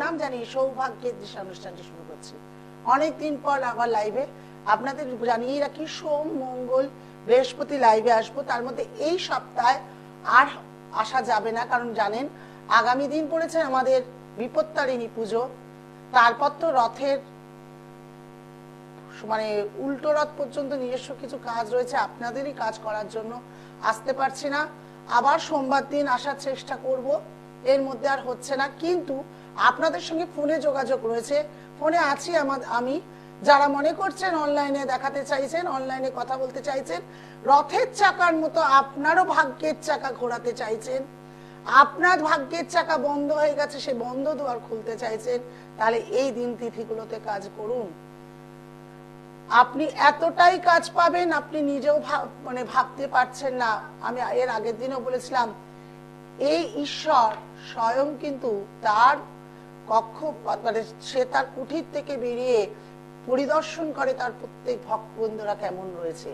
প্রণাম জানিয়ে সৌভাগ্যের দিশা অনুষ্ঠানটি শুরু করছি। অনেকদিন পর আবার লাইভে আপনাদের জানিয়ে রাখি, সোম মঙ্গল বৃহস্পতি লাইভে আসবো। তার মধ্যে এই সপ্তাহে আর আসা যাবে না, কারণ জানেন আগামী দিন পড়েছে আমাদের বিপত্তারিণী পুজো। তারপর তো রথের মানে উল্টো রথ পর্যন্ত নিজস্ব কিছু কাজ রয়েছে, আপনাদেরই কাজ করার জন্য আসতে পারছি না। আবার সোমবার দিন আসার চেষ্টা করব, এর মধ্যে আর হচ্ছে না। কিন্তু আপনাদের সঙ্গে ফোনে যোগাযোগ রয়েছে, ফোনে আছি আমি। যারা মনে করছেন অনলাইনে দেখাতে চাইছেন, অনলাইনে কথা বলতে চাইছেন, রথের চাকার মতো আপনারও ভাগ্যের চাকা ঘোরাতে চাইছেন, আপনার ভাগ্যের চাকা বন্ধ হয়ে গেছে, সে বন্ধ দুয়ার খুলতে চাইছেন, তাহলে এই দিন তিথিগুলোতে কাজ করুন। আপনি এতটাই কাজ পাবেন আপনি নিজেও মানে ভাবতে পারছেন না। আমি এর আগের দিনও বলেছিলাম, এই ঈশ্বর স্বয়ং কিন্তু তার কক্ষ মানে সে তার কুঠির থেকে বেরিয়ে পরিদর্শন করে তার প্রত্যেক ভক্তবৃন্দরা কেমন রয়েছে।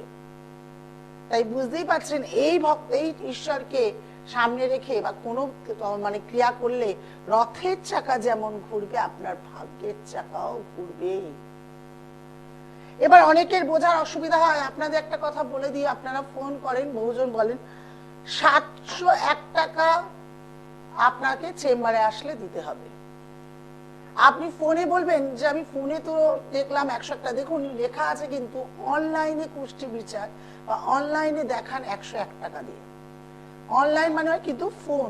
তাই বুঝতেই পারছেন এই ঈশ্বরকে সামনে রেখে বা কোনো মানে ক্রিয়া করলে রথের চাকা যেমন ঘুরবে, আপনার ভাগ্যের চাকাও ঘুরবে। এবার অনেকের বোঝার অসুবিধা হয়, আপনাদের একটা কথা বলে দিয়ে আপনারা ফোন করেন, বহুজন বলেন 701 টাকা আপনাকে চেম্বারে আসলে দিতে হবে। আপনি ফোনে বলবেন যে আমি ফোনে তো দেখলাম 101 টাকা, দেখুন লেখা আছে কিন্তু অনলাইনে কুষ্টি বিচার বা অনলাইনে দেখান 101 টাকা দিয়ে। অনলাইন মানে হয় কিন্তু ফোন,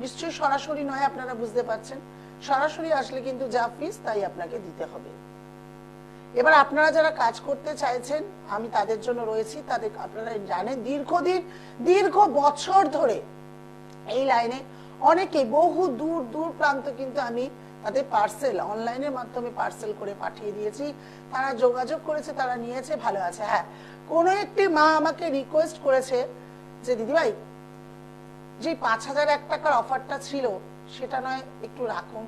নিশ্চয়ই সরাসরি নয়, আপনারা বুঝতে পারছেন। সরাসরি আসলে কিন্তু যা ফিস তাই আপনাকে দিতে হবে। এবার আপনারা যারা কাজ করতে চাইছেন আমি তাদের জন্য রয়েছি। তাদের আপনারা জানেন দীর্ঘ বছর ধরে এই লাইনে অনেকে বহু দূর দূর প্রান্ত কিন্তু আমি তাদের পার্সেল অনলাইনের মাধ্যমে পার্সেল করে পাঠিয়ে দিয়েছি। তারা যোগাযোগ করেছে, তারা নিয়েছে, ভালো আছে। হ্যাঁ, কোনো একটি মা আমাকে রিকোয়েস্ট করেছে যে দিদিভাই যে 5001 টাকার অফারটা ছিল সেটা নয় একটু রাখুন,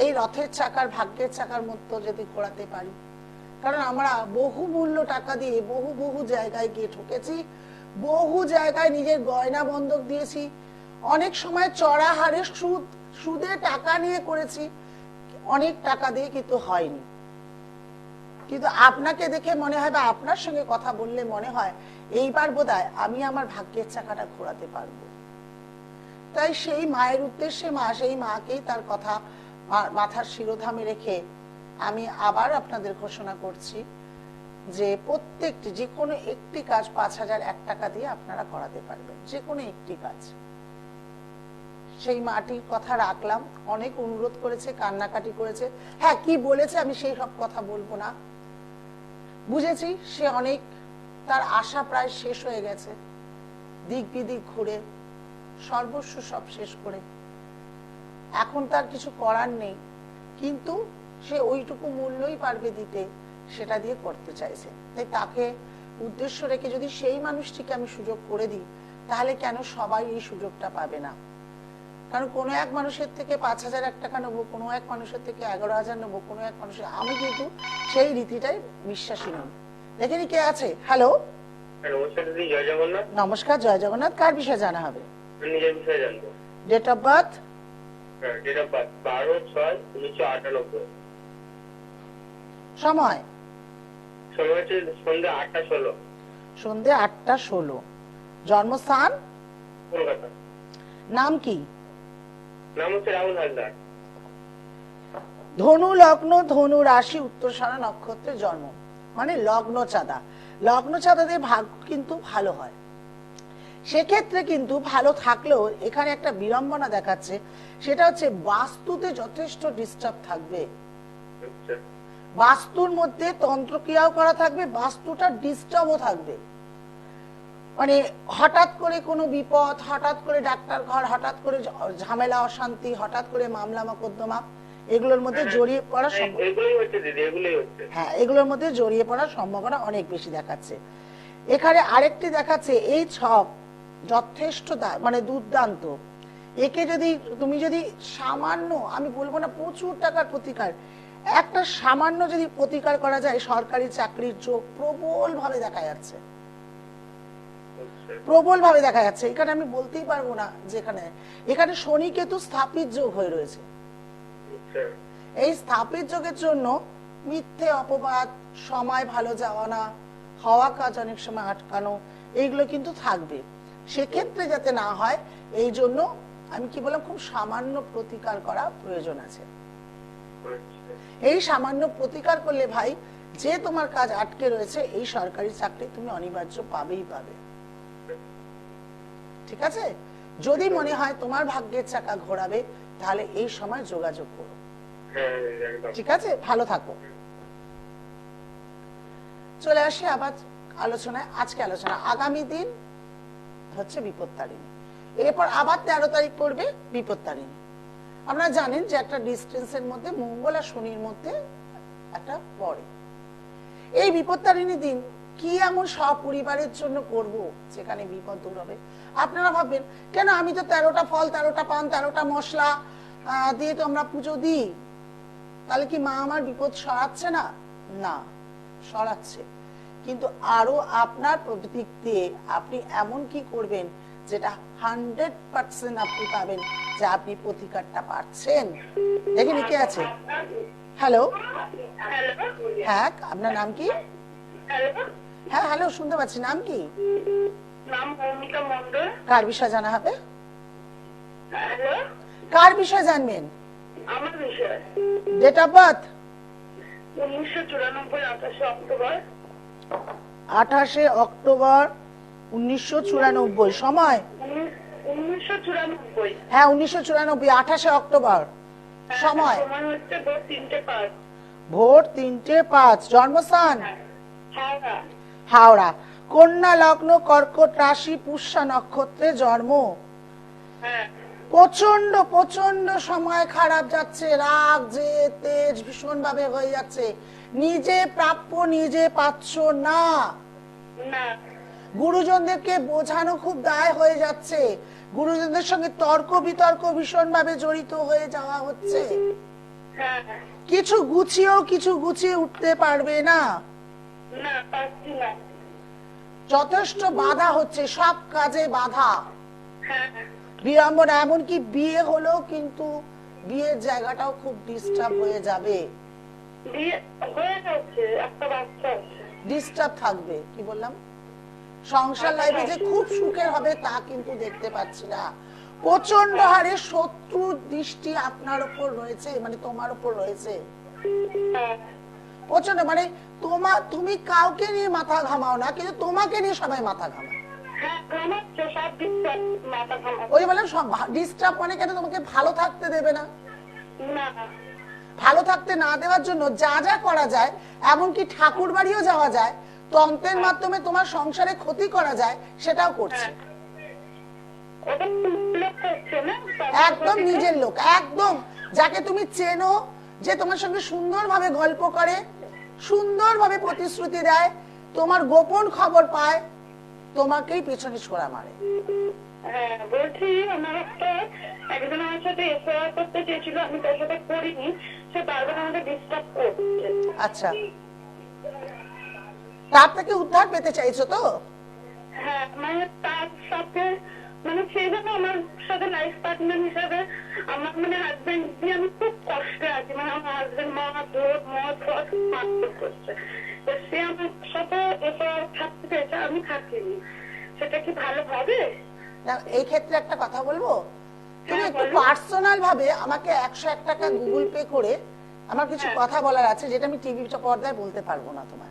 এই রথের চাকার ভাগ্যের চাকার মতো যদি ঘোরাতে পারি। কারণ আমরা বহু মূল্য টাকা দিয়ে বহু জায়গায় গিয়ে ঠকেছি, বহু জায়গায় নিজের গয়না বন্ধক দিয়েছি, অনেক সময় চড়া হারে সুদে টাকা নিয়ে করেছি, অনেক টাকা দিয়ে কিন্তু হয়নি। কিন্তু আপনাকে দেখে মনে হয় বা আপনার সঙ্গে কথা বললে মনে হয় এইবার বোধহয় আমি আমার ভাগ্যের চাকাটা ঘোরাতে পারবো। তাই সেই মায়ের উদ্দেশ্যে সেই মাকেই তার কথা মাথার শিরোধামে রেখে আমি আবার আপনাদের ঘোষণা করছি যে প্রত্যেকটি যে কোনো একটি কাজ 5001 টাকা দিয়ে আপনারা করাতে পারবেন, যে কোনো একটি কাজ। সেই মাটির কথা রাখলাম, অনেক অনুরোধ করেছে, কান্নাকাটি করেছে। হ্যাঁ, কি বলেছে আমি সেই সব কথা বলবো না, বুঝেছি সে অনেক, তার আশা প্রায় শেষ হয়ে গেছে, দিক বিদিক ঘুরে সর্বস্ব সব শেষ করে এখন তার কিছু করার নেই, কিন্তু সে ওইটুকু মূল্যই পারবে দিতে, সেটা দিয়ে করতে চাইছে। তাই তাকে উদ্দেশ্য রেখে যদি সেই মানুষটিকে আমি সুযোগ করে দিই, তাহলে কেন সবাই এই সুযোগটা পাবে না? কারণ কোনো এক মানুষের থেকে 5001 টাকা নেবো, কোনো এক মানুষের থেকে 11,000 নেবো, কোনো এক মানুষের, আমি কিন্তু সেই রীতিটাই বিশ্বাসী নই। দেখেনি কে আছে। হ্যালো, নমস্কার, জয় জগন্নাথ। কার বিষয়ে জানা হবে? নিজের বিষয়ে জানবো। Date of birth? Date of birth 12/6/1998। সময়? সময় হচ্ছে সন্ধ্যে 8টা 16। সন্ধ্যে 8টা 16। জন্মস্থান? কলকাতা। নাম কি? নাম হচ্ছে রাহুল হালদার। ধনু লগ্ন, ধনু রাশি, উত্তরসরা নক্ষত্রের জন্ম, মানে লগ্ন চাঁদা। লগ্ন চাঁদাদের ভাগ্য কিন্তু ভালো হয়, সেক্ষেত্রে কিন্তু ভালো থাকলেও এখানে একটা বিড়ম্বনা দেখাচ্ছে, সেটা হচ্ছে বাস্তুতে যথেষ্ট ডিস্টার্ব থাকবে। বাস্তুর মধ্যে তন্ত্রক্রিয়াও করা থাকবে, বাস্তুটা ডিস্টার্বও থাকবে। মানে হঠাৎ করে কোনো বিপদ, হঠাৎ করে ডাক্তার ঘর, হঠাৎ করে ঝামেলা অশান্তি, হঠাৎ করে মামলা মোকদ্দমা, এগুলোর মধ্যে জড়িয়ে পড়ার এগুলোর মধ্যে জড়িয়ে পড়ার সম্ভাবনা অনেক বেশি দেখাচ্ছে। এখানে আরেকটি দেখাচ্ছে এই ছক যথেষ্ট মানে দুর্দান্ত। একে যদি তুমি যদি সামান্য, আমি বলবো না প্রচুর টাকার প্রতিকার, একটা সামান্য যদি প্রতিকার করা যায়, সরকারি চাকরির যোগ প্রবল ভাবে দেখা যাচ্ছে, প্রবল ভাবে দেখা যাচ্ছে। এখানে আমি বলতেই পারবো না যেখানে, এখানে শনি কেতু স্থাপিত যোগ হয়ে রয়েছে। আচ্ছা এই স্থাপিত যোগের জন্য মিথ্যে অপবাদ, সময় ভালো যাওয়া না, হওয়া কাজ অনেক সময় আটকানো, এইগুলো কিন্তু থাকবে। সেক্ষেত্রে যাতে না হয় এই জন্য আমি কি বললাম, খুব সামান্য প্রতিকার করা প্রয়োজন আছে। আচ্ছা এই সামান্য প্রতিকার করলে ভাই, যে তোমার কাজ আটকে রয়েছে এই সরকারি চাকরি তুমি অনিবার্য পাবেই পাবে। ঠিক আছে? যদি মনে হয় তোমার ভাগ্যের চাকা ঘোরাবে, তাহলে এই সময় যোগাযোগ করো। হ্যাঁ একদম ঠিক আছে, ভালো থাকো। চলে আসি আবার আলোচনায়। আজকে আলোচনা আগামী দিন হচ্ছে বিপত্তারিণী, এরপর আবার 13 তারিখ পড়বে বিপত্তারিণী। আপনারা জানেন যে একটা ডিস্টেন্সের মধ্যে মঙ্গল আর শনির মধ্যে একটা পড়ে। এই বিপত্তারিণী দিন কি এমন সপরিবারের জন্য করব যেখানে বিপদ দূর হবে? আপনারা ভাববেন কেন আমি তো 13টা ফল, 13টা পান, 13টা মশলা দিয়ে তো আমরা পুজো দিই, তাহলে কি মা আমার বিপদ সরাচ্ছে না? না, সরাচ্ছে, কিন্তু আরো আপনার দিক দিয়ে আপনি এমন কি করবেন যেটা 100% আপনি পাবেন যে আপনি প্রতিকারটা পাচ্ছেন। দেখেন কে আছে। হ্যালো, হ্যাঁ আপনার নাম কি? হ্যাঁ হ্যালো, শুনতে পাচ্ছি। নাম কি? নাম মৌমিতা মন্ডল। কার বিষয় জানা হবে? হ্যালো, কার বিষয় জানবেন? আমার বিষয় date of birth? 1994 28 October. 28 October 1994। সময়? 1994। হ্যাঁ 1994, 28 অক্টোবর। সময়? সময় হচ্ছে ভোর 3:05। ভোর 3:05। জন্মস্থান? হাওড়া। হাওড়া। কন্যা লগ্ন, কর্কট রাশি, পুষ্যা নক্ষত্রে জন্ম। হ্যাঁ প্রচন্ড প্রচন্ড সময় খারাপ যাচ্ছে, রাগ যে তেজ ভীষণ ভাবে হয়ে যাচ্ছে, নিজে প্রাপ্য নিজে পাচ্ছ না, না গুরুজনদেরকে বোঝানো খুব দায় হয়ে যাচ্ছে, গুরুজনদের সঙ্গে তর্ক বিতর্ক ভীষণ ভাবে জড়িত হয়ে যাওয়া হচ্ছে, হ্যাঁ কিছু গুছিয়েও কিছু গুছিয়ে উঠতে পারবে না, না পাচ্ছি না। যথেষ্ট বাধা হচ্ছে, সব কাজে বাধা, হ্যাঁ বিড়ম্বনা, এমনকি বিয়ে হলেও কিন্তু বিয়ের জায়গাটাও খুব ডিস্টার্ব হয়ে যাবে, বিয়ে হয়ে গেছে, একটা বাচ্চা আছে। ডিস্টার্ব থাকবে। কি বললাম? সংসার লাইফে যে খুব সুখের হবে তা কিন্তু দেখতে পাচ্ছি না। প্রচন্ড হারে শত্রুর দৃষ্টি আপনার উপর রয়েছে, মানে তোমার উপর রয়েছে হ্যাঁ প্রচন্ড, মানে তুমি কাউকে নিয়ে মাথা ঘামাও না, কিন্তু তোমাকে নিয়ে সবাই মাথা ঘামায়। হ্যাঁ ঘামাচ্ছে, সব দিচ্ছে মাথা ঘামাচ্ছে। ওই বললাম সব ডিস্টার্ব, মানে কেন তোমাকে ভালো থাকতে দেবে না। না ভালো থাকতে না দেওয়ার জন্য যা যা করা যায়, এমনকি ঠাকুর বাড়িও যাওয়া যায়, তন্ত্রের মাধ্যমে তোমার সংসারে ক্ষতি করা যায়, সেটাও করছে। ওটা লোক করছে না, একদম নিজের লোক, একদম যাকে তুমি চেনো, যে তোমার সঙ্গে সুন্দরভাবে গল্প করে, সুন্দরভাবে প্রতিশ্রুতি দেয়, তোমার গোপন খবর পায়, তোমাকেই পেছনে ছোড়া মারে। হ্যাঁ বলছি, আমার একটা একজন আমার সাথে এফআইআর করতে চেয়েছিল, আমি তার সাথে করিনি, সে বারবার আমাকে ডিস্টার্ব করছে। আচ্ছা, তার থেকে উদ্ধার পেতে চাইছো তো? হ্যাঁ মানে তার সাথে, মানে সে যেন আমার সাথে লাইফ পার্টনার হিসাবে, আমার মানে হাজবেন্ড দিয়ে আমি খুব কষ্টে আছি, মানে আমার হাজবেন্ড মদ মারধর করছে, তো সে আমার সাথে এফআইআর থাকতে চেয়েছে, আমি থাকিনি। সেটা কি ভালো হবে? না, এই ক্ষেত্রে একটা কথা বলবো, তুমি হ্যাঁ, একটু বলো। পার্সোনাল ভাবে আমাকে 101 টাকা গুগল পে করে, আমার কিছু হ্যাঁ। কথা বলার আছে যেটা আমি টিভিটা পর্দায় বলতে পারবো না তোমার।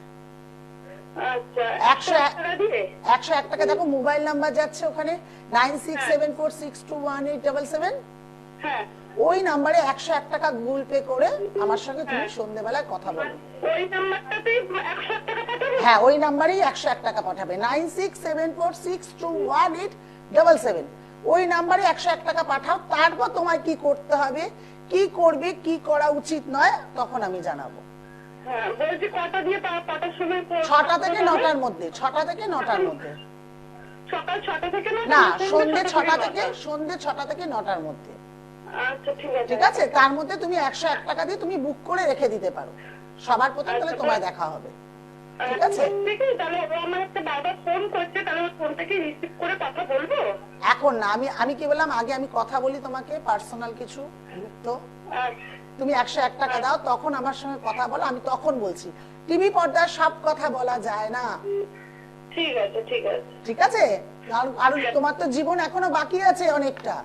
আচ্ছা 101 টাকা দিয়ে 101 টাকা, দেখো মোবাইল নাম্বার যাচ্ছে ওখানে 9674621877, হ্যাঁ ওই নাম্বারে 101 টাকা গুগল পে করে আমার সঙ্গে তুমি সন্ধ্যেবেলায় কথা বলো। ওই নাম্বারটাতেই 100 টাকা পাঠাবো? হ্যাঁ ওই নাম্বারেই 101 টাকা পাঠাবে, 9674621877, ওই নাম্বারে 101 টাকা পাঠাও। তারপর তোমায় কি করতে হবে, কি করবে, কি করা উচিত নয়, তখন আমি জানাবো। হ্যাঁ বলছি কটা দিয়ে কটার সময় 6টা থেকে 9টার মধ্যে, 6টা থেকে 9টার মধ্যে, সকাল 6টা থেকে না সন্ধ্যে 6টা থেকে 9টার মধ্যে। আচ্ছা ঠিক আছে ঠিক আছে, তার মধ্যে তুমি 101 টাকা দিয়ে তুমি বুক করে রেখে দিতে পারো, সবার প্রথম তাহলে তোমায় দেখা হবে। ঠিক আছে, ঠিক আছে, তাহলে ও আমার একটা বারবার ফোন করছে, তাহলে ওর ফোনটা কি রিসিভ করে কথা বলবো? এখন না, আমি কি বললাম, আগে আমি কথা বলি তোমাকে পার্সোনাল কিছু, তো আচ্ছা তুমি 101 টাকা দাও, তখন আমার সঙ্গে কথা বলো, আমি তখন বলছি। টিভি পর্দায় সব কথা বলা যায় না। ঠিক আছে, ঠিক আছে। ঠিক আছে, কারণ তোমার তো জীবন এখনো বাকি আছে অনেকটা।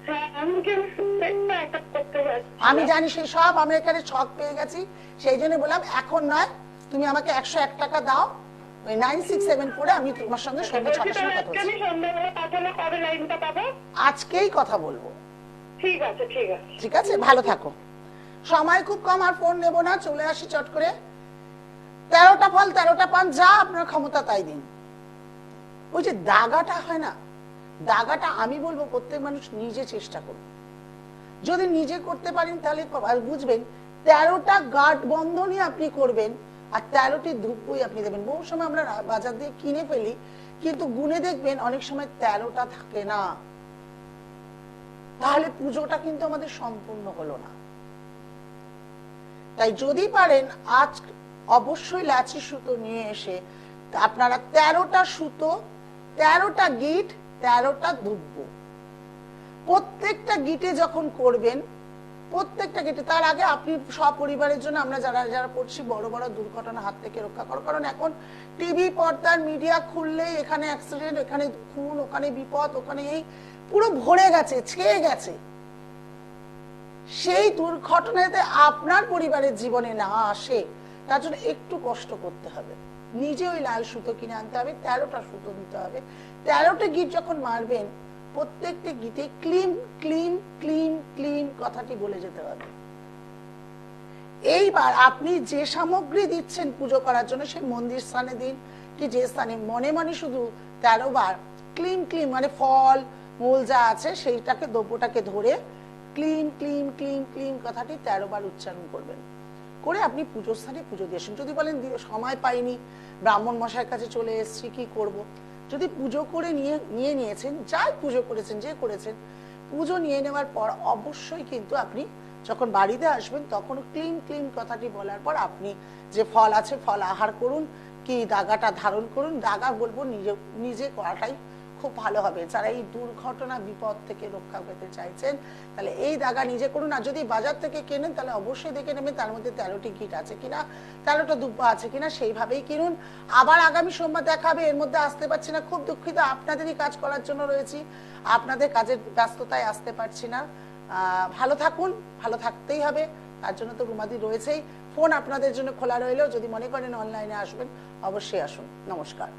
হ্যাঁ, আমি কিন্তু পেটটা একটা করতে পারছি না। আমি জানি সেই সব, আমরা এখানে ছক পেয়ে গেছি, সেই জন্য বললাম এখন নয়, তুমি আমাকে 101 টাকা দাও, ওই 9674 আমি তোমার সঙ্গে সন্ধ্যে 6টার সময় কথা বলছি। আমি সন্ধ্যাবেলা পাঠালে কবে লাইনটা পাবো? আজকেই কথা বলবো। ঠিক আছে, ঠিক আছে। ঠিক আছে, ভালো থাকো। সময় খুব কম, আর ফোন নেবো না, চলে আসি চট করে। 13টা ফল 13টা পান, যা আপনার ক্ষমতা তাই দিন। ওই যে দাগাটা হয় না, দাগাটা আমি বলবো প্রত্যেক মানুষ নিজে চেষ্টা করুন। যদি নিজে করতে পারেন তাহলে বুঝবেন 13টা গাঁট বন্ধনই আপনি করবেন, আর 13টি ধূপই আপনি দেবেন। বহু সময় আমরা বাজার দিয়ে কিনে ফেলি, কিন্তু গুনে দেখবেন অনেক সময় 13টা থাকে না, তাহলে পুজোটা কিন্তু আমাদের সম্পূর্ণ হলো না। তাই যদি পারেন আজ অবশ্যই লাচি সুতো নিয়ে এসে আপনারা 13টা সুতো, 13টা গিট, 13টা ধূপ, প্রত্যেকটা গিটে যখন করবেন, প্রত্যেকটা গিটে, তার আগে আপনি সপরিবারের জন্য, আমরা যারা যারা করছি, বড় বড় দুর্ঘটনার হাত থেকে রক্ষা করো। কারণ এখন টিভি পর্দার মিডিয়া খুললে এখানে অ্যাক্সিডেন্ট, এখানে খুন, ওখানে বিপদ, ওখানে এই পুরো ভরে গেছে, ছেয়ে গেছে। সেই দুর্ঘটনাতে আপনার পরিবারের জীবনে না আসে, তার জন্য একটু কষ্ট করতে হবে। নিজে ওই লাল সুতো কিনে আনতে হবে, 13টা সুতো দিতে হবে। 13টা গিট যখন মারবেন, প্রত্যেকটা গীতে ক্লিম ক্লিম ক্লিম ক্লিম কথাটি বলে যেতে হবে। এইবার আপনি যে সামগ্রী দিচ্ছেন পুজো করার জন্য, সেই মন্দির স্থানে দিন, কি যে স্থানে, মনে মনে শুধু 13 বার ক্লিম ক্লিম, মানে ফল মূল যা আছে সেইটাকে, দ্রব্যটাকে ধরে ক্লিম ক্লিম ক্লিম ক্লিম কথাটি 13 বার উচ্চারণ করবেন, করে আপনি পুজোর স্থানে পুজো দিয়ে আসুন। যদি বলেন সময় পাইনি, ব্রাহ্মণ মশাইয়ের কাছে চলে এসেছি, কি করব, যদি পুজো করে নিয়ে নিয়েছেন, যাই পুজো করেছেন, যে করেছেন, পুজো নিয়ে নেওয়ার পর অবশ্যই কিন্তু আপনি যখন বাড়িতে আসবেন, তখন ক্লিম ক্লিম কথাটি বলার পর আপনি যে ফল আছে ফল আহার করুন, কি দাগাটা ধারণ করুন। দাগা বলবো নিজে নিজে করাটাই খুব ভালো হবে। যারা এই দুর্ঘটনা বিপদ থেকে রক্ষা পেতে চাইছেন, তাহলে এই দাগা নিজে করুন। আর যদি বাজার থেকে কেনেন, তাহলে অবশ্যই দেখে নেবেন তার মধ্যে 13টি গিট আছে কিনা, 13টা দুব্বা আছে কিনা, সেইভাবেই কিনুন। আবার আগামী সোমবার দেখাবে, এর মধ্যে আসতে পারছি না, খুব দুঃখিত, আপনাদেরই কাজ করার জন্য রয়েছি, আপনাদের কাজের ব্যস্ততায় আসতে পারছি না। ভালো থাকুন, ভালো থাকতেই হবে, তার জন্য তো রুমাদি রয়েছেই। ফোন আপনাদের জন্য খোলা রইলেও যদি মনে করেন অনলাইনে আসবেন, অবশ্যই আসুন। নমস্কার।